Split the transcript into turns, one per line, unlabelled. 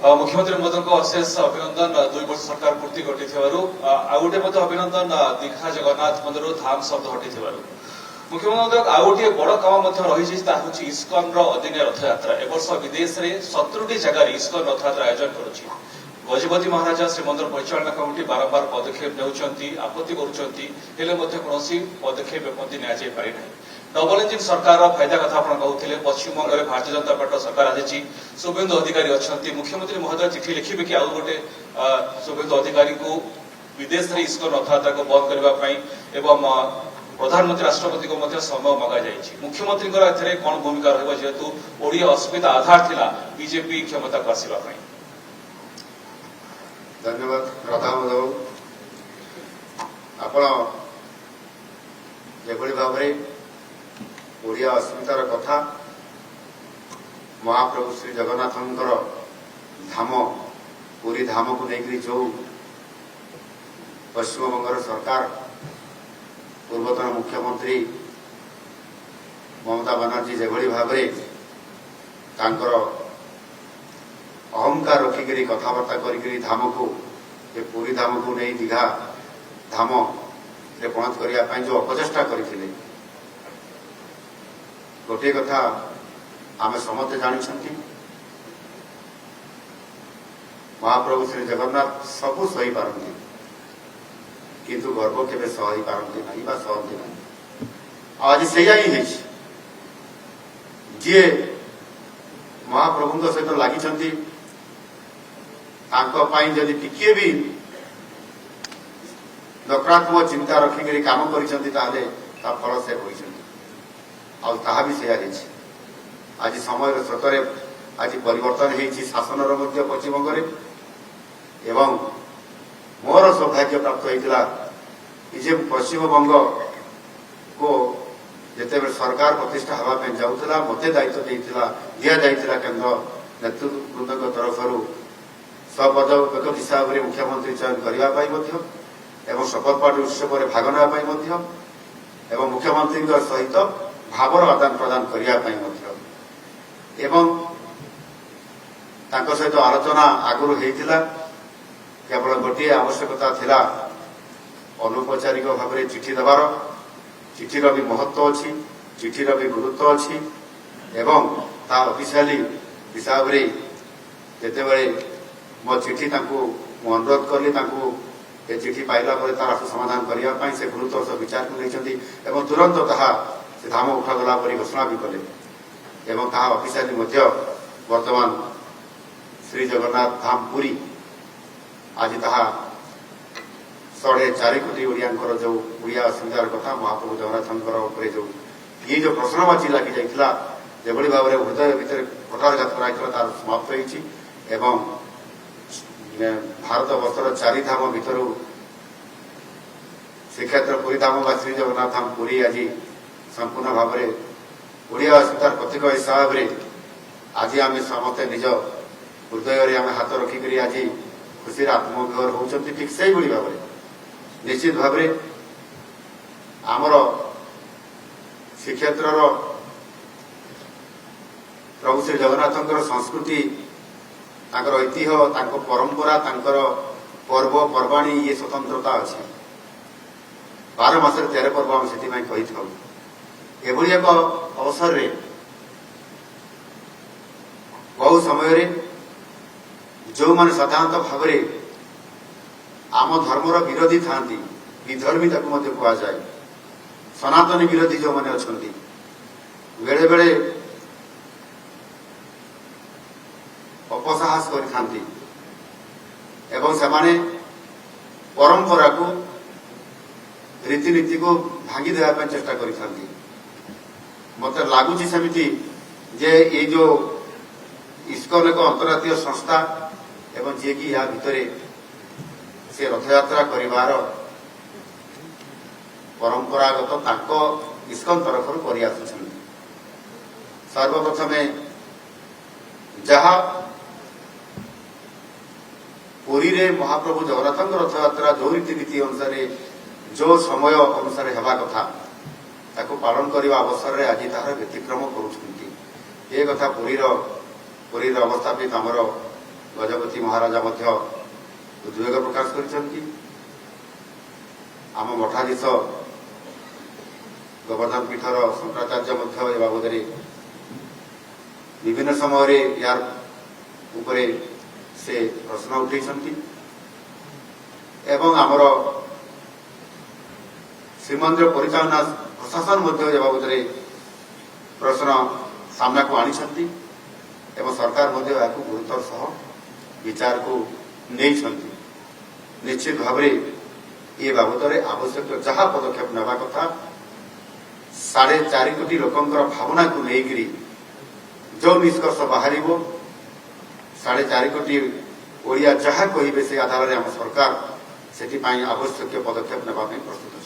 मुख्यमंत्री महोदय को अशेष अभिनंदन 2 वर्ष सरकार पूर्ति घटी आ गोटे अभिनंदन दीघा जगन्नाथ मंदिर धाम शब्द हटी मुख्यमंत्री महोदय आउ गोटे बड़ काम रही इस्कन अदिनिया रथयात्रा ए वर्ष विदेश में 70टी जगह इस्कन रथयात्रा आयोजन करुच्ची गजपति महाराजा श्रीमंदिर परिचालना कमिटी बारंबार पदक्षेप ने आपत्ति करोसी पदक्षेप नि पारि डबल इंजिन सरकार फायदा कथा कहते पश्चिमबंग में भारतीय जनता पार्टी सरकार आसी शुभेन्दु अधिकारी अच्छा मुख्यमंत्री महोदय चिठी लिखे कि आउ गोटे शुभेन्दु अधिकारी को विदेश में इस्कन रथयात्रा को बंद करने एवं प्रधानमंत्री राष्ट्रपति को समय मगा जाइए मुख्यमंत्री कौन भूमिका रही ओडिया अस्मिता आधार थिला बीजेपी क्षमता को आसवाई।
धन्यवाद प्रधानमंत्री आपण जेभली भाव ओडिया अस्मितार कथा महाप्रभु श्री जगन्नाथंकर धाम पुरी धाम को लेकर जो पश्चिमबंगर सरकार पूर्वतन मुख्यमंत्री ममता बनर्जी जेभली भाव अहंकार रखिक कथबार्ता कर धाम को पुरी धाम को नहीं दीघा धाम पहुंच करने जो अपचेष्टा करते गोटे कथा आम समस्ते जानी महाप्रभु श्री जगन्नाथ सबू सही पारती किंतु गर्व केवे सही पारती ना सहती ना आज से ही जी महाप्रभु सहित लगी जदि टिके भी नकारात्मक चिंता रखिक काम कर फल से होता भी से आज समय स्रोत आज परिवर्तन होती शासन पश्चिमबंग एवं मोर सौभाग्य प्राप्त होता जे पश्चिमबंग को जिते सरकार प्रतिष्ठा होगापी जाऊला मत दायित्व दि जाता केन्द्र नेतृवृंद तरफ सपदक हिसाब से मुख्यमंत्री चयन करने शपथ पाठ उत्सव में भाग ना मुख्यमंत्री सहित भावर आदान प्रदान करने सहित आलोचना आगुरी होता केवल गोटे आवश्यकता थिला अनौपचारिक भाव में चिठी देवार चिठीर भी महत्व अच्छी चिठीर भी गुरुत्व अच्छी ऑफिशियली हिसाब से जिते मो चिठी अनुरोध कली चिठी पाइला तार समाधान करने से गुरुत्व सह विचार को नहीं तुरंत से धाम उठागला घोषणा भी कले ऑफिशियली वर्तमान श्री जगन्नाथ धाम पुरी आज 4.5 कोटी ओडिया जो ओडिया अस्मितार कथा महाप्रभु जगन्नाथ जो ये जो प्रश्नवाची लगी जाता जो भाव में हृदय भितर कटारघात कर समाप्त हो भारत वर्षर 4 धाम भितर श्रीक्षेत्र पुरी धाम व श्री जगन्नाथ धाम पुरी आज संपूर्ण भाव में ओडिया अस्मितार प्रतीक हिसाब से आज आम समस्ते निज हृदय आम हाथ रखिक आज खुशी आत्मविभोर होती ठीक से भाव में निश्चित भाव आमर श्रीक्षेत्र प्रभु श्री जगन्नाथ संस्कृति ऐतिह्य परंपरा पर्व पर्वाणी ये स्वतंत्रता अच्छी 12 मास 13 पर्व आम से एभली एक अवसर रे बहु समय जो माने साधारणतः भाव आम धर्मर विरोधी था विधर्मी कह जाए सनातनी विरोधी जो मैंने अच्छा बेले बेले अपसाहस कर परंपरा को रीतिनीति को भांगी देवाई चेष्टा कर मत लगुच सेमती जे ये जो इस्कन एक अंतर्राष्ट्रीय संस्था एवं जी कि या भितर से रथयात्रा करिवार परंपरागत इस्कन तरफ कर सर्वप्रथम जहा पुरी रे महाप्रभु जगन्नाथ रथयात्रा जो रीतिनीति अनुसार जो समय अनुसार हेबा कथा ताको पालन करने अवसर में आज तार व्यतिक्रम कर ए कथा पुरीर अवस्थापित आमर गजपति महाराजा मध्य उद्वेग प्रकाश करिसेंती। आम मठाधीश गोवर्धन पीठर शंकराचार्य मध्य ए बाबद विभिन्न समय यार उपरे से प्रश्न उठेइछंती एवं आमर श्रीमंदिर परिचालना प्रशासन मध्य ए बाबद प्रश्न सामना को आनिछंती एवं सरकार मध्य याकू गुरुतर सह विचार को नहीं। निश्चित भाव ये बाबद आवश्यक जहाँ पदक्षेप नेबा कथा 4.5 कोटी लोकंकर भावना को लेकरी जो निष्कर्ष बाहर 4.5 कोटी ओडिया जहाँ कहे से आधार में आम सरकार से आवश्यक पदक्षेप नेबा प्रस्तुत।